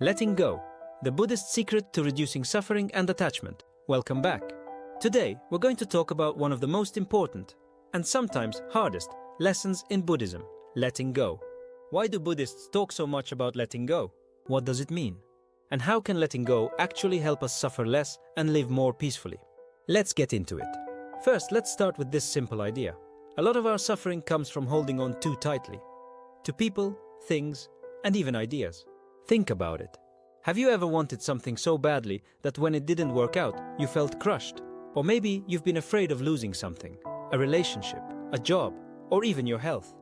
Letting go, the Buddhist secret to reducing suffering and attachment. Welcome back. Today, we're going to talk about one of the most important, and sometimes hardest, lessons in Buddhism, letting go. Why do Buddhists talk so much about letting go? What does it mean? And how can letting go actually help us suffer less and live more peacefully? Let's get into it. First, let's start with this simple idea. A lot of our suffering comes from holding on too tightly to people, things, and even ideas. Think about it. Have you ever wanted something so badly that when it didn't work out, you felt crushed? Or maybe you've been afraid of losing something, a relationship, a job, or even your health.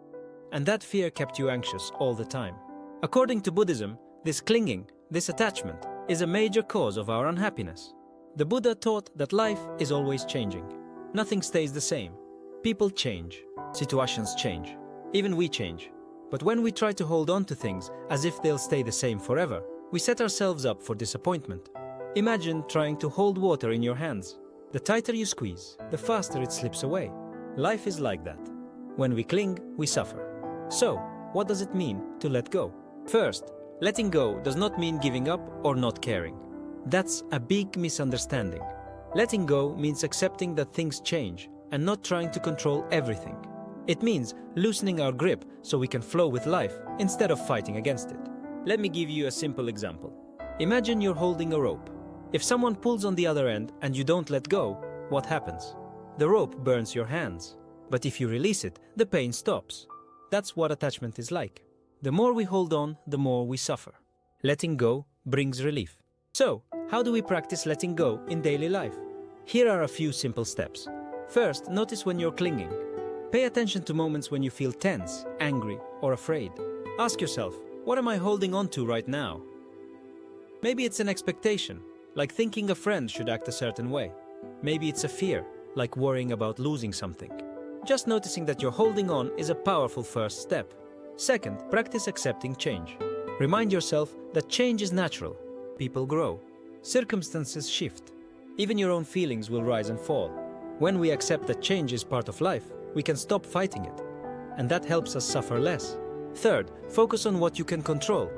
And that fear kept you anxious all the time. According to Buddhism, this clinging, this attachment, is a major cause of our unhappiness. The Buddha taught that life is always changing. Nothing stays the same. People change, situations change, even we change. But when we try to hold on to things as if they'll stay the same forever, we set ourselves up for disappointment. Imagine trying to hold water in your hands. The tighter you squeeze, the faster it slips away. Life is like that. When we cling, we suffer. So, what does it mean to let go? First, letting go does not mean giving up or not caring. That's a big misunderstanding. Letting go means accepting that things change and not trying to control everything. It means loosening our grip so we can flow with life instead of fighting against it. Let me give you a simple example. Imagine you're holding a rope. If someone pulls on the other end and you don't let go, what happens? The rope burns your hands. But if you release it, the pain stops. That's what attachment is like. The more we hold on, the more we suffer. Letting go brings relief. So, how do we practice letting go in daily life? Here are a few simple steps. First, notice when you're clinging. Pay attention to moments when you feel tense, angry, or afraid. Ask yourself, what am I holding on to right now? Maybe it's an expectation, like thinking a friend should act a certain way. Maybe it's a fear, like worrying about losing something. Just noticing that you're holding on is a powerful first step. Second, practice accepting change. Remind yourself that change is natural. People grow. Circumstances shift. Even your own feelings will rise and fall. When we accept that change is part of life, we can stop fighting it. And that helps us suffer less. Third, focus on what you can control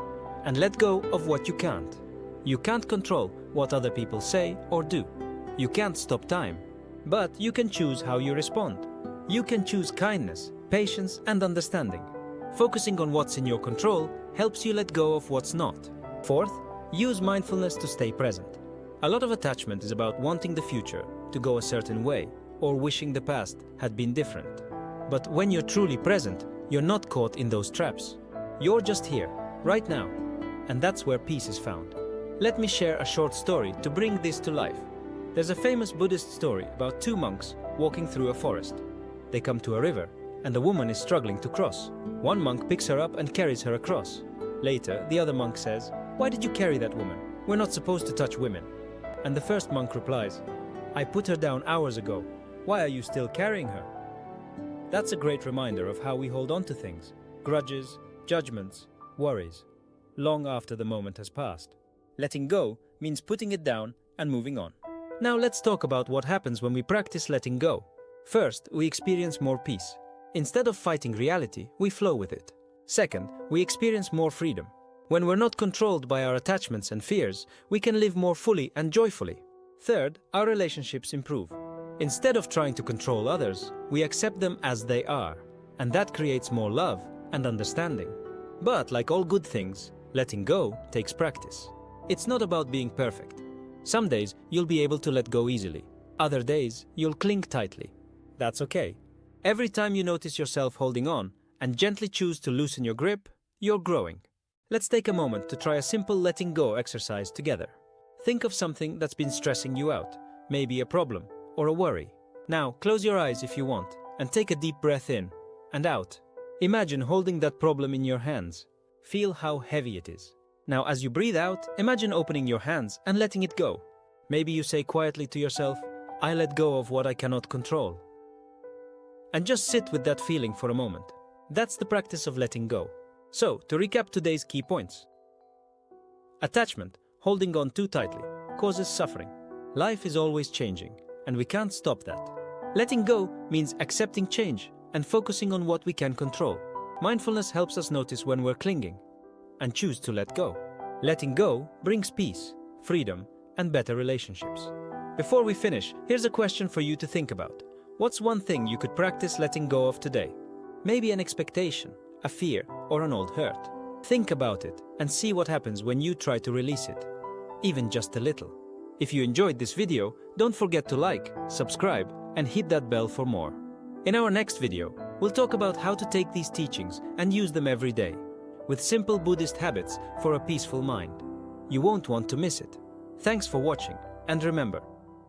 and let go of what you can't. You can't control what other people say or do. You can't stop time. But you can choose how you respond. You can choose kindness, patience, and understanding. Focusing on what's in your control helps you let go of what's not. Fourth, use mindfulness to stay present. A lot of attachment is about wanting the future to go a certain way or wishing the past had been different. But when you're truly present, you're not caught in those traps. You're just here, right now. And that's where peace is found. Let me share a short story to bring this to life. There's a famous Buddhist story about two monks walking through a forest. They come to a river, and a woman is struggling to cross. One monk picks her up and carries her across. Later, the other monk says, "Why did you carry that woman? We're not supposed to touch women." And the first monk replies, "I put her down hours ago. Why are you still carrying her?" That's a great reminder of how we hold on to things, grudges, judgments, worries, long after the moment has passed. Letting go means putting it down and moving on. Now let's talk about what happens when we practice letting go. First, we experience more peace. Instead of fighting reality, we flow with it. Second, we experience more freedom. When we're not controlled by our attachments and fears, we can live more fully and joyfully. Third, our relationships improve. Instead of trying to control others, we accept them as they are, and that creates more love and understanding. But like all good things, letting go takes practice. It's not about being perfect. Some days you'll be able to let go easily. Other days you'll cling tightly. That's okay. Every time you notice yourself holding on and gently choose to loosen your grip, you're growing. Let's take a moment to try a simple letting go exercise together. Think of something that's been stressing you out, maybe a problem or a worry. Now, close your eyes if you want and take a deep breath in and out. Imagine holding that problem in your hands. Feel how heavy it is. Now, as you breathe out, imagine opening your hands and letting it go. Maybe you say quietly to yourself, "I let go of what I cannot control." And just sit with that feeling for a moment. That's the practice of letting go. So, to recap today's key points. Attachment, holding on too tightly, causes suffering. Life is always changing, and we can't stop that. Letting go means accepting change and focusing on what we can control. Mindfulness helps us notice when we're clinging and choose to let go. Letting go brings peace, freedom, and better relationships. Before we finish, here's a question for you to think about. What's one thing you could practice letting go of today? Maybe an expectation, a fear, or an old hurt. Think about it and see what happens when you try to release it, even just a little. If you enjoyed this video, don't forget to like, subscribe, and hit that bell for more. In our next video, we'll talk about how to take these teachings and use them every day, with simple Buddhist habits for a peaceful mind. You won't want to miss it. Thanks for watching, and remember,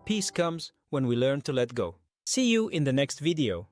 peace comes when we learn to let go. See you in the next video.